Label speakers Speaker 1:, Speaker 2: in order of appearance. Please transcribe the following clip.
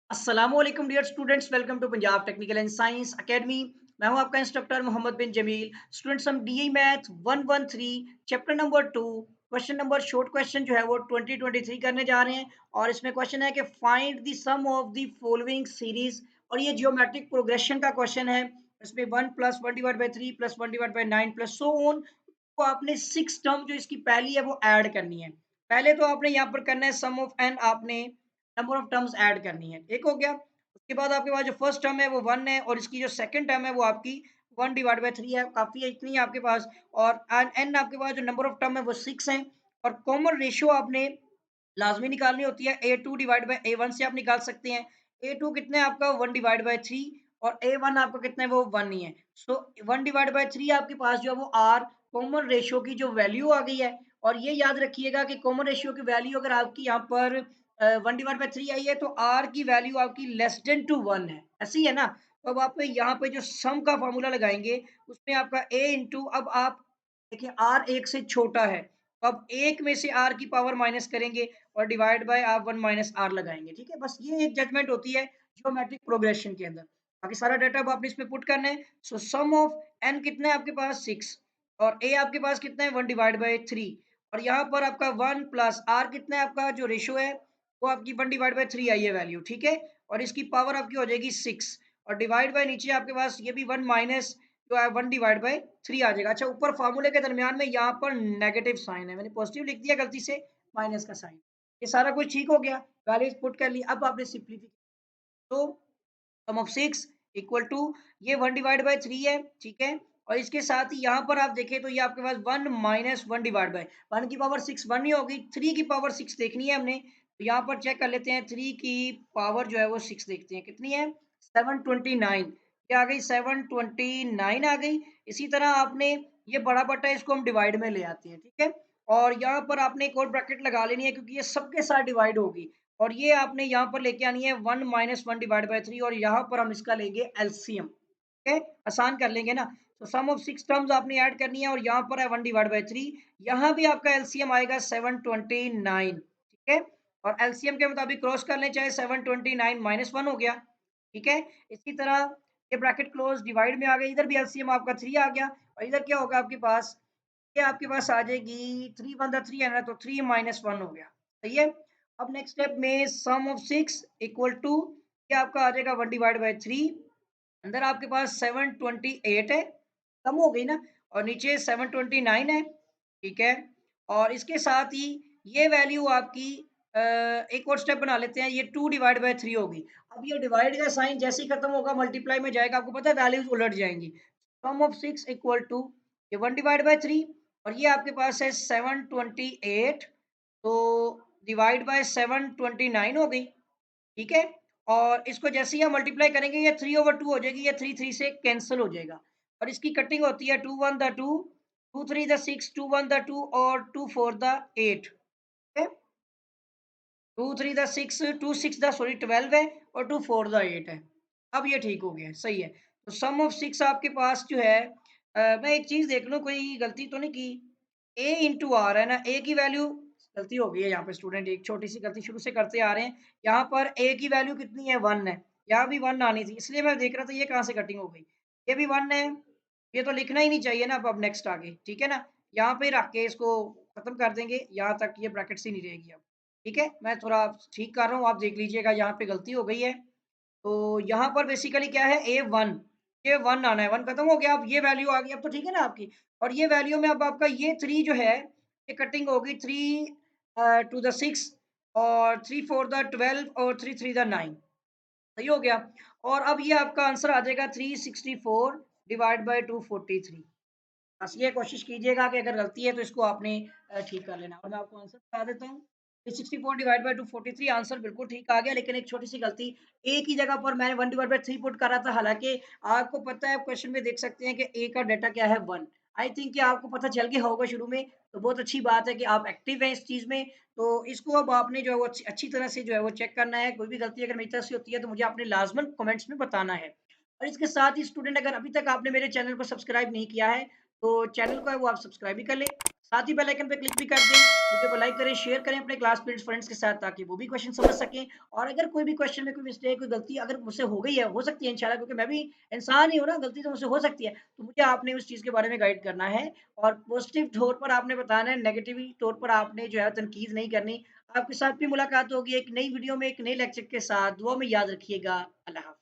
Speaker 1: अस्सलामुअलैकुम dear students, welcome to Punjab Technical and Science Academy. मैं हूं आपका इंस्ट्रक्टर मोहम्मद बिन जमील। स्टूडेंट्स, हम DE math 113 chapter number 2 question number short question जो है वो 2023 करने जा रहे हैं। और इसमें क्वेश्चन है कि find the sum of the following series. और ये जियोमेट्रिक प्रोग्रेशन का क्वेश्चन है। इसमें 1 plus 1 divide by 3 plus 1 divide by 9 plus so on. तो आपने 6 टर्म जो इसकी पहली है वो ऐड करनी है। पहले तो आपने यहाँ पर करना है सम ऑफ एन, आपने नंबर ऑफ टर्म्स ऐड करनी है। एक हो गया। उसके बाद आपके पास जो फर्स्ट टर्म है वो 1 है और इसकी जो सेकंड टर्म है वो आपकी 1 डिवाइड बाय 3 है। काफ़ी है, इतनी है आपके पास। और एन आपके पास जो नंबर ऑफ टर्म है वो 6 है। और कॉमन रेशियो आपने लाज़मी निकालनी होती है। A2 डिवाइड बाय A1 से आप निकाल सकते हैं। A2 कितना है आपका 1 डिवाइड बाय 3 और A1 आपका कितना है वो 1 ही है। सो 1 डिवाइड बाय 3 आपके पास जो है वो R कॉमन रेशियो की जो वैल्यू आ गई है। और ये याद रखिएगा कि कॉमन रेशियो की वैल्यू अगर आपकी यहाँ पर 1 डिवाइड बाय 3 आई है तो R की वैल्यू आपकी लेस देन टू 1 है। ऐसी है ना? तो अब आप यहाँ पे जो सम का फ़ॉर्मूला लगाएँगे उसमें आपका A इंटू, अब आप देखिए R 1 से छोटा है। तो अब 1 में से R की पावर माइनस करेंगे और डिवाइड बाय आप 1 माइनस R लगाएँगे, ठीक है? बस ये एक जजमेंट होती है ज्योमेट्रिक प्रोग्रेशन के अंदर। बाकी सारा डाटा अब आपने इसमें पुट करना है। सो सम ऑफ n कितना है आपके पास 6 और a आपके पास कितना है 1 डिवाइड बाय 3। और यहाँ पर आपका 1 प्लस r कितना है, आपका जो रेशियो है वो आपकी 1 डिवाइड बाय 3 आई है वैल्यू, ठीक है? और इसकी पावर आपकी हो जाएगी 6 और डिवाइड बाय नीचे आपके पास ये भी 1 माइनस जो है 1 डिवाइड बाय 3 आ जाएगा। अच्छा, ऊपर फार्मूले के दरमियान में यहाँ पर नेगेटिव साइन है, मैंने पॉजिटिव लिख दिया गलती से, माइनस का साइन। ये सारा कुछ ठीक हो गया, वैल्यूज पुट कर ली। अब आपने सिंपलीफिकेशन, तो सम ऑफ 6 इक्वल टू ये 1 डिवाइड बाय 3 है, ठीक है? और इसके साथ ही यहाँ पर आप देखें तो ये आपके पास 1 माइनस 1 डिवाइड बाय 1 की पावर 6 1 ही होगी, 3 की पावर 6 देखनी है हमने। तो यहाँ पर चेक कर लेते हैं, 3 की पावर जो है वो 6 देखते हैं कितनी है, 729। ये आ गई 729 आ गई। इसी तरह आपने ये बड़ा बटा है, इसको हम डिवाइड में ले आते हैं, ठीक है? और यहाँ पर आपने एक और ब्रैकेट लगा लेनी है क्योंकि ये सबके साथ डिवाइड होगी। और ये आपने यहाँ पर लेके आनी है 1 माइनस 1 डिवाइड बाय 3 और यहाँ पर हम इसका लेंगे एलसीएम, ठीक है? आसान कर लेंगे ना। तो सम ऑफ 6 टर्म्स आपने ऐड करनी है और यहाँ पर है 1 डिवाइड बाय 3। यहाँ भी आपका एलसीएम आएगा 729, ठीक है? और एलसीएम के मुताबिक क्रॉस कर लें, चाहे 729 माइनस 1 हो गया, ठीक है? इसी तरह ये ब्रैकेट क्लोज डिवाइड में आ गई, इधर भी एलसीएम आपका 3 आ गया और इधर क्या होगा आपके पास, ये आपके पास आ जाएगी 3 वन ज़ा 3 है ना, तो 3 माइनस 1 हो गया, सही है? अब नेक्स्ट स्टेप में सम ऑफ 6 इक्वल टू ये आपका आ जाएगा 1 डिवाइड बाय 3। अंदर आपके पास 728 है, कम हो गई ना, और नीचे 729 है, ठीक है? और इसके साथ ही ये वैल्यू आपकी एक और स्टेप बना लेते हैं, ये 2 डिवाइड बाय 3 होगी। अब ये डिवाइड का साइन जैसे ही खत्म होगा मल्टीप्लाई में जाएगा, आपको पता है वैल्यूज उलट जाएंगी। सम ऑफ 6 इक्वल टू ये 1 डिवाइड बाय 3 और ये आपके पास है 728, तो डिवाइड बाय 729 हो गई, ठीक है? और इसको जैसे ही हम मल्टीप्लाई करेंगे ये 3/2 हो जाएगी, ये 3 3 से कैंसल हो जाएगा। और इसकी कटिंग होती है 2 1 द 2, 2 3 द 6, 2 1 द 2 और 2 4 द 8, ठीक है? 2 3 द 6, 2 6 द सॉरी 12 है और 2 4 द 8 है। अब ये ठीक हो गया, सही है। तो सम ऑफ 6 आपके पास जो है, मैं एक चीज़ देख लूँ कोई गलती तो नहीं की। a इंटू आर है ना, a की वैल्यू, गलती हो गई है यहाँ पे स्टूडेंट, एक छोटी सी गलती शुरू से करते आ रहे हैं। यहाँ पर a की वैल्यू कितनी है 1 है, यहाँ भी 1 आनी थी, इसलिए मैं देख रहा था ये कहाँ से कटिंग हो गई। ये भी 1 है, ये तो लिखना ही नहीं चाहिए ना। अब नेक्स्ट आगे, ठीक है ना? यहाँ पे रख के इसको खत्म कर देंगे, यहाँ तक ये ब्रैकेट्स ही नहीं रहेगी अब, ठीक है? मैं थोड़ा ठीक कर रहा हूँ, आप देख लीजिएगा यहाँ पे गलती हो गई है। तो यहाँ पर बेसिकली क्या है, A1, ये 1 आना है, 1 खत्म हो गया, अब ये वैल्यू आ गई, अब तो ठीक है ना आपकी। और ये वैल्यू में अब आपका ये 3 जो है, ये कटिंग होगी 3 टू द 6 और 3 4 द 12 और 3 3 द 9, सही हो गया। और अब ये आपका आंसर आ जाएगा 364 डिवाइड बाय 243। बस ये कोशिश कीजिएगा कि अगर गलती है तो इसको आपने ठीक कर लेना। और मैं आपको आंसर बता देता हूँ, 364 डिवाइड बाय 243 आंसर बिल्कुल ठीक आ गया, लेकिन एक छोटी सी गलती, ए की जगह पर मैंने 1 डिवाइड बाय 3 पुट करा था, हालांकि आपको पता है क्वेश्चन में देख सकते हैं कि ए का डाटा क्या है 1। आई थिंक कि आपको पता चल गया होगा शुरू में, तो बहुत अच्छी बात है कि आप एक्टिव हैं इस चीज़ में। तो इसको अब आपने जो है वो अच्छी तरह से जो है वो चेक करना है। कोई भी गलती अगर मेरी तरफ से होती है तो मुझे आपने लाजमन कमेंट्स में बताना है। और इसके साथ ही स्टूडेंट, अगर अभी तक आपने मेरे चैनल को सब्सक्राइब नहीं किया है तो चैनल को है वो आप सब्सक्राइब भी कर लें। साथ ही बेल आइकन पे क्लिक भी कर दें। वीडियो को लाइक करें, शेयर करें अपने क्लासमेट्स, फ्रेंड्स के साथ ताकि वो भी क्वेश्चन समझ सकें। और अगर कोई भी क्वेश्चन में कोई मिस्टेक, कोई गलती अगर मुझसे हो गई है, हो सकती है इंशाल्लाह क्योंकि मैं भी इंसान ही हूँ ना, गलती तो मुझसे हो सकती है। तो मुझे आपने उस चीज़ के बारे में गाइड करना है और पॉजिटिव तौर पर आपने बताना है, नेगेटिव तौर पर आपने जो है तनकीद नहीं करनी। आपके साथ भी मुलाकात होगी एक नई वीडियो में, एक नए लेक्चर के साथ। दुआ में याद रखिएगा। अल्लाह हाफ़िज़।